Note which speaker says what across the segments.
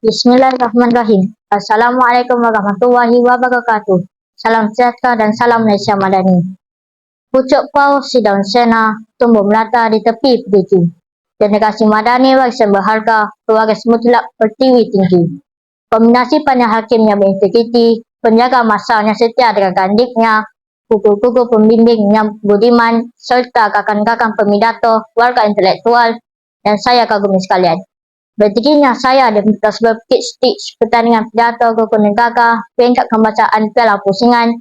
Speaker 1: Bismillahirrahmanirrahim. Assalamualaikum warahmatullahi wabarakatuh. Salam sejahtera dan salam Malaysia Madani. Pucuk pau si daun sena tumbuh melata di tepi perigi. Generasi Madani warisan berharga, pewaris mutlak pertiwi tinggi. Kombinasi panjang hakim yang berintegriti, penjaga masanya setia dengan gandiknya, kuku-kuku pembimbing yang budiman, serta kakan-kakan pemidato, warga intelektual, dan saya kagumi sekalian. Bertiginya saya di tersebut stage pertandingan pidato Goko Negara peringkat pembacaan Piala Pusingan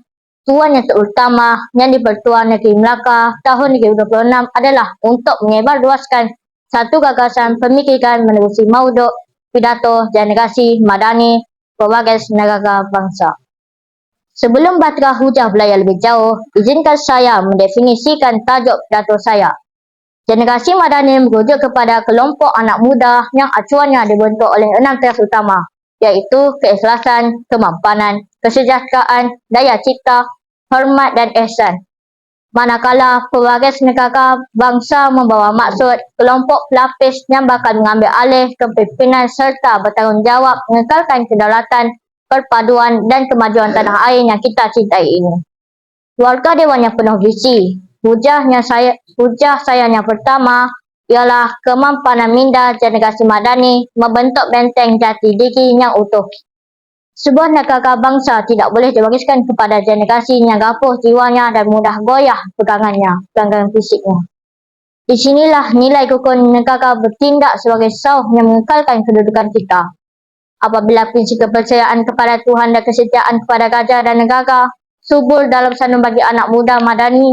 Speaker 1: tuan yang terutama yang di Pertuan Negeri Melaka tahun 2026 adalah untuk menyebar luaskan satu gagasan pemikiran menerusi mauduk pidato generasi Madani pewaris negara bangsa. Sebelum bahtera hujah belayar lebih jauh, izinkan saya mendefinisikan tajuk pidato saya. Generasi Madani merujuk kepada kelompok anak muda yang acuannya dibentuk oleh 6 teras utama, iaitu keikhlasan, kemampanan, kesejahteraan, daya cipta, hormat dan ihsan. Manakala pewaris negara bangsa membawa maksud kelompok pelapis yang bakal mengambil alih kepimpinan serta bertanggungjawab mengekalkan kedaulatan, perpaduan dan kemajuan tanah air yang kita cintai ini. Warga Dewan yang penuh visi. Hujah saya yang pertama ialah kemampanan minda generasi Madani membentuk benteng jati diri yang utuh. Sebuah negara bangsa tidak boleh diwariskan kepada generasi yang rapuh jiwanya dan mudah goyah pegangan fisiknya. Di sinilah nilai rukun negara bertindak sebagai sauh yang mengekalkan kedudukan kita. Apabila prinsip kepercayaan kepada Tuhan dan kesetiaan kepada raja dan negara subur dalam sandung bagi anak muda Madani,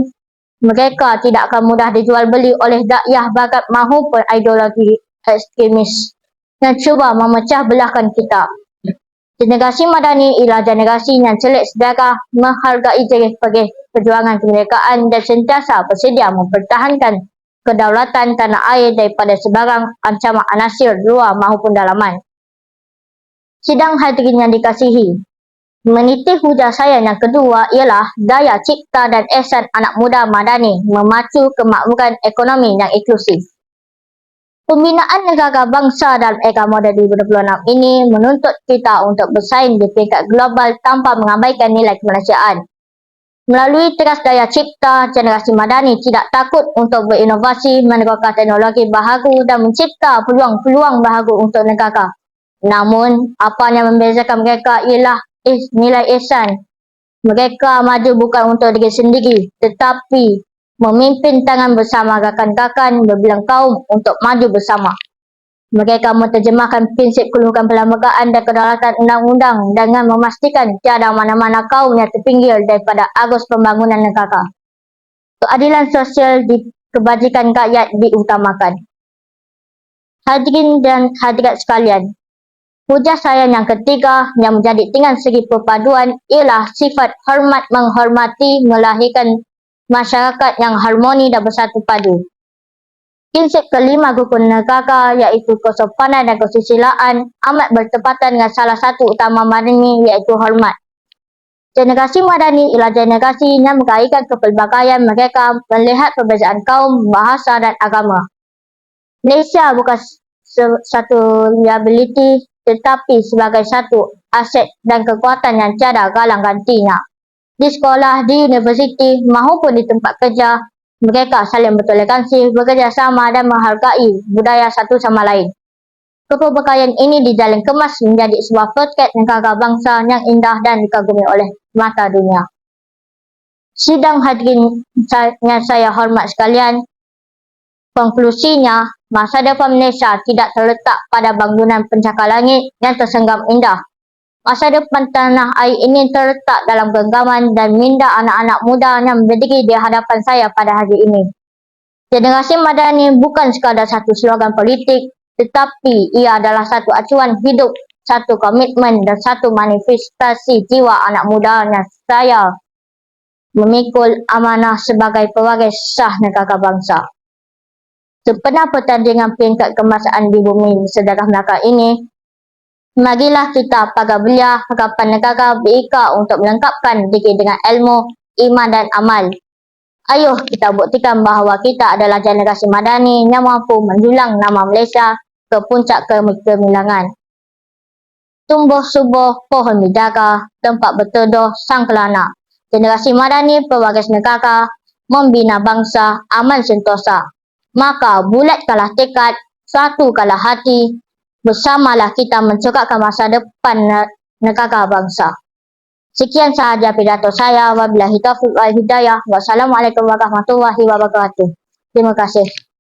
Speaker 1: mereka tidak akan mudah dijual beli oleh dakwah barat maupun ideologi ekstremis yang cuba memecah belahkan kita. Generasi Madani ialah generasi yang celik sedarah, menghargai jerih-perih perjuangan kemerdekaan dan sentiasa bersedia mempertahankan kedaulatan tanah air daripada sebarang ancaman anasir luar maupun dalaman. Sidang hadirin yang dikasihi, meniti hujah saya yang kedua ialah daya cipta dan ihsan anak muda Madani memacu kemakmuran ekonomi yang inklusif. Pembinaan negara bangsa dalam era moden 2026 ini menuntut kita untuk bersaing di peringkat global tanpa mengabaikan nilai kemanusiaan. Melalui teras daya cipta, generasi Madani tidak takut untuk berinovasi, menerapkan teknologi baharu dan mencipta peluang-peluang baharu untuk negara. Namun, apa yang membezakan mereka ialah nilai ihsan. Mereka maju bukan untuk diri sendiri, tetapi memimpin tangan bersama rakan-rakan berbilang kaum untuk maju bersama. Mereka menerjemahkan prinsip keluhuran perlembagaan dan kedaulatan undang-undang dengan memastikan tiada mana-mana kaum yang terpinggir daripada arus pembangunan negara. Keadilan sosial di kebajikan rakyat diutamakan. Hadirin dan hadirat sekalian, hujah saya yang ketiga yang menjadi tinggal segi perpaduan ialah sifat hormat menghormati melahirkan masyarakat yang harmoni dan bersatu padu. Prinsip kelima rukun negara iaitu kesopanan dan kesusilaan amat bertepatan dengan salah satu utama Madani iaitu hormat. Generasi Madani ialah generasi yang meraihkan kepelbagaian mereka melihat perbezaan kaum, bahasa dan agama. Malaysia bukan satu liability tetapi sebagai satu aset dan kekuatan yang tiada galang gantinya. Di sekolah, di universiti maupun di tempat kerja, mereka saling bertoleransi, bekerjasama dan menghargai budaya satu sama lain. Kepelbagaian ini dijalin kemas menjadi sebuah potret negara bangsa yang indah dan dikagumi oleh mata dunia. Sidang hadirin yang saya hormat sekalian, konklusinya, masa depan Malaysia tidak terletak pada bangunan pencakar langit yang tersenggam indah. Masa depan tanah air ini terletak dalam genggaman dan minda anak-anak muda yang berdiri di hadapan saya pada hari ini. Generasi Madani bukan sekadar satu slogan politik, tetapi ia adalah satu acuan hidup, satu komitmen dan satu manifestasi jiwa anak muda yang saya memikul amanah sebagai pewaris sah negara bangsa. Sepenuh pertandingan peringkat kemasaan di bumi sedarah Melaka ini, marilah kita pagar belia harapan negara beika untuk melengkapkan diri dengan ilmu, iman dan amal. Ayuh kita buktikan bahawa kita adalah generasi Madani yang mampu mendulang nama Malaysia ke puncak kegemilangan. tumbuh subur pohon bidara, tempat berteduh sang kelana. Generasi Madani pewaris negara, membina bangsa aman sentosa. Maka bulatkanlah tekad, satukanlah hati, bersamalah kita mencerahkan masa depan negara bangsa. Sekian sahaja pidato saya. Wabillahi taufiq wal hidayah. Wassalamualaikum warahmatullahi wabarakatuh. Terima kasih.